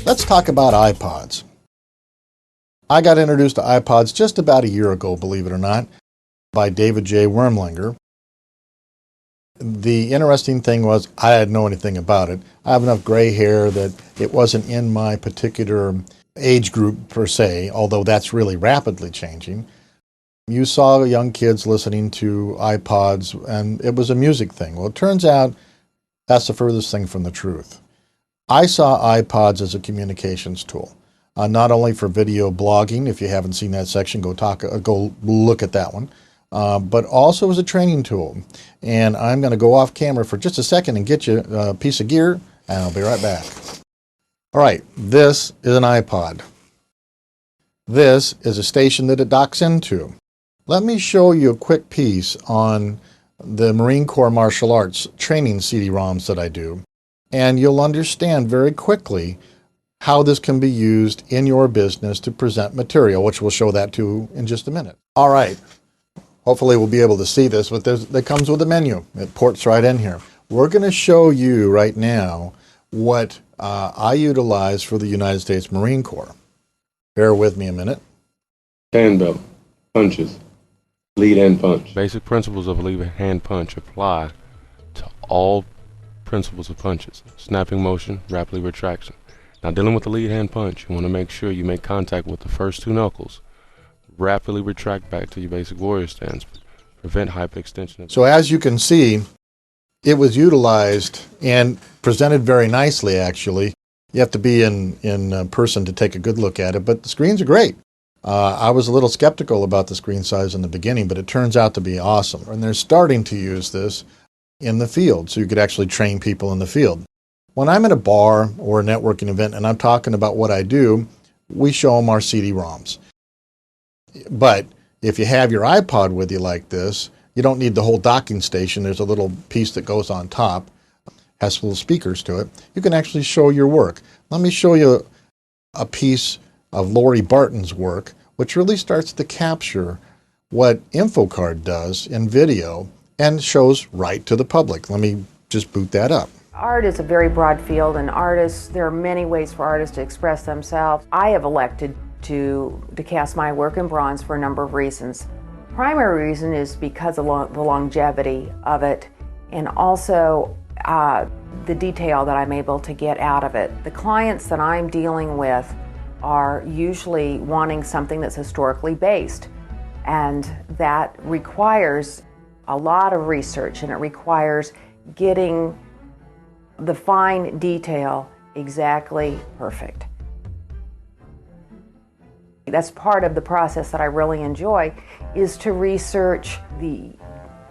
Let's talk about iPods. I got introduced to iPods just about a year ago, believe it or not, by David J. Wormlinger. The interesting thing was I didn't know anything about it. I have enough gray hair that it wasn't in my particular age group per se, although that's really rapidly changing. You saw young kids listening to iPods, and it was a music thing. Well, it turns out that's the furthest thing from the truth. I saw iPods as a communications tool, not only for video blogging. If you haven't seen that section, go look at that one. But also as a training tool. And I'm going to go off camera for just a second and get you a piece of gear, and I'll be right back. All right, this is an iPod. This is a station that it docks into. Let me show you a quick piece on the Marine Corps Martial Arts training CD-ROMs that I do, and you'll understand very quickly how this can be used in your business to present material, which we'll show that to in just a minute. All right. Hopefully we'll be able to see this, but that comes with a menu. It ports right in here. We're going to show you right now what I utilize for the United States Marine Corps. Bear with me a minute. Hand belt, punches, lead hand punch. Basic principles of a lead hand punch apply to all principles of punches. Snapping motion, rapidly retraction. Now dealing with the lead hand punch, you want to make sure you make contact with the first two knuckles. Rapidly retract back to your basic warrior stance. Prevent hyperextension. So as you can see, it was utilized and presented very nicely, actually. You have to be in person to take a good look at it, but the screens are great. I was a little skeptical about the screen size in the beginning, but it turns out to be awesome. And they're starting to use this in the field, so you could actually train people in the field. When I'm at a bar or a networking event and I'm talking about what I do, we show them our CD-ROMs. But if you have your iPod with you like this, you don't need the whole docking station. There's a little piece that goes on top, has little speakers to it. You can actually show your work. Let me show you a piece of Lori Barton's work, which really starts to capture what InfoCard does in video and shows right to the public. Let me just boot that up. Art is a very broad field, and there are many ways for artists to express themselves. I have elected to cast my work in bronze for a number of reasons. Primary reason is because of the longevity of it, and also the detail that I'm able to get out of it. The clients that I'm dealing with are usually wanting something that's historically based, and that requires a lot of research, and it requires getting the fine detail exactly perfect. That's part of the process that I really enjoy, is to research the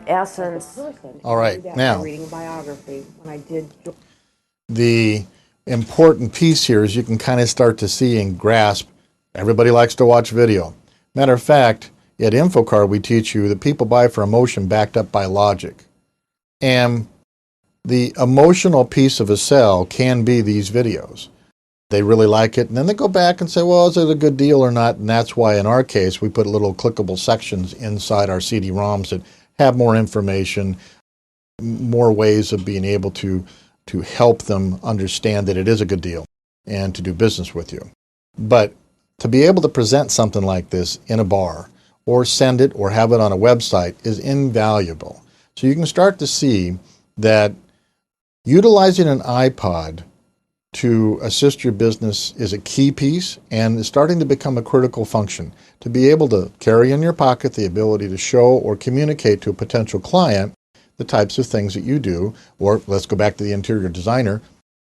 essence. All right, now, reading a biography when I did. The important piece here is you can kind of start to see and grasp. Everybody likes to watch video. Matter of fact, at InfoCard we teach you that people buy for emotion backed up by logic. And the emotional piece of a sell can be these videos. They really like it, and then they go back and say, well, is it a good deal or not? And that's why in our case we put little clickable sections inside our CD-ROMs that have more information, more ways of being able to help them understand that it is a good deal and to do business with you. But to be able to present something like this in a bar or send it or have it on a website is invaluable. So you can start to see that utilizing an iPod to assist your business is a key piece and is starting to become a critical function. To be able to carry in your pocket the ability to show or communicate to a potential client the types of things that you do, or let's go back to the interior designer,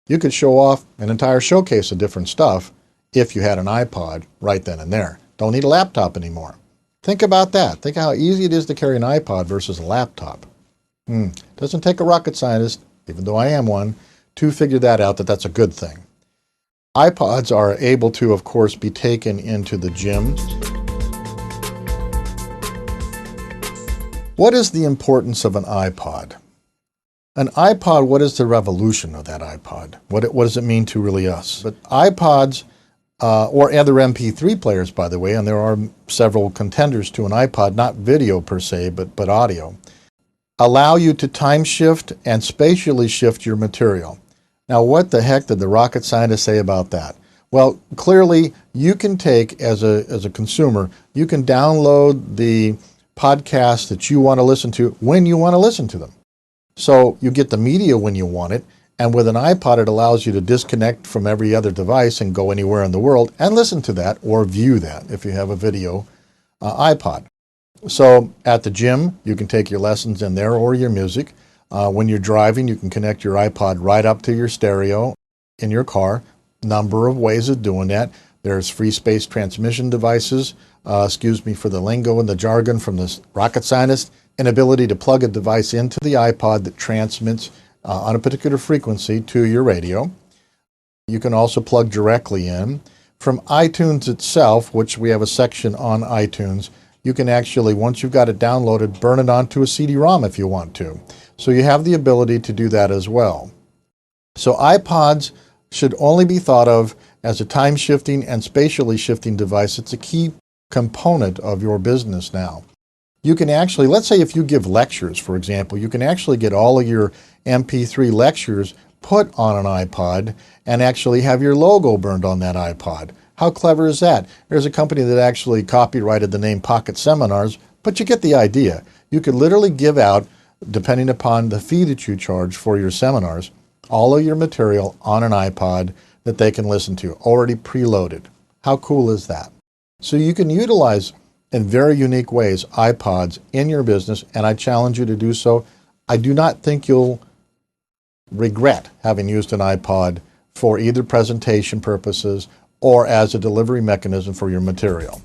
you could show off an entire showcase of different stuff if you had an iPod right then and there. Don't need a laptop anymore. Think about that. Think how easy it is to carry an iPod versus a laptop. Doesn't take a rocket scientist, even though I am one, to figure that out, that's a good thing. iPods are able to, of course, be taken into the gym. What is the importance of an iPod? An iPod, what is the revolution of that iPod? What does it mean to really us? But iPods, or other MP3 players, by the way, and there are several contenders to an iPod, not video per se, but audio, allow you to time shift and spatially shift your material. Now, what the heck did the rocket scientists say about that? Well, clearly you can take, as a consumer, you can download the podcasts that you want to listen to when you want to listen to them. So you get the media when you want it, and with an iPod it allows you to disconnect from every other device and go anywhere in the world and listen to that or view that if you have a video iPod. So at the gym, you can take your lessons in there or your music. When you're driving, you can connect your iPod right up to your stereo in your car. Number of ways of doing that. There's free space transmission devices, excuse me for the lingo and the jargon from the rocket scientist, an ability to plug a device into the iPod that transmits on a particular frequency to your radio. You can also plug directly in. From iTunes itself, which we have a section on iTunes, you can actually, once you've got it downloaded, burn it onto a CD-ROM if you want to. So you have the ability to do that as well. So iPods should only be thought of as a time-shifting and spatially shifting device. It's a key component of your business now. You can actually, let's say if you give lectures, for example, you can actually get all of your MP3 lectures put on an iPod and actually have your logo burned on that iPod. How clever is that? There's a company that actually copyrighted the name Pocket Seminars, but you get the idea. You could literally give out, depending upon the fee that you charge for your seminars, all of your material on an iPod that they can listen to, already preloaded. How cool is that? So you can utilize, in very unique ways, iPods in your business, and I challenge you to do so. I do not think you'll regret having used an iPod for either presentation purposes or as a delivery mechanism for your material.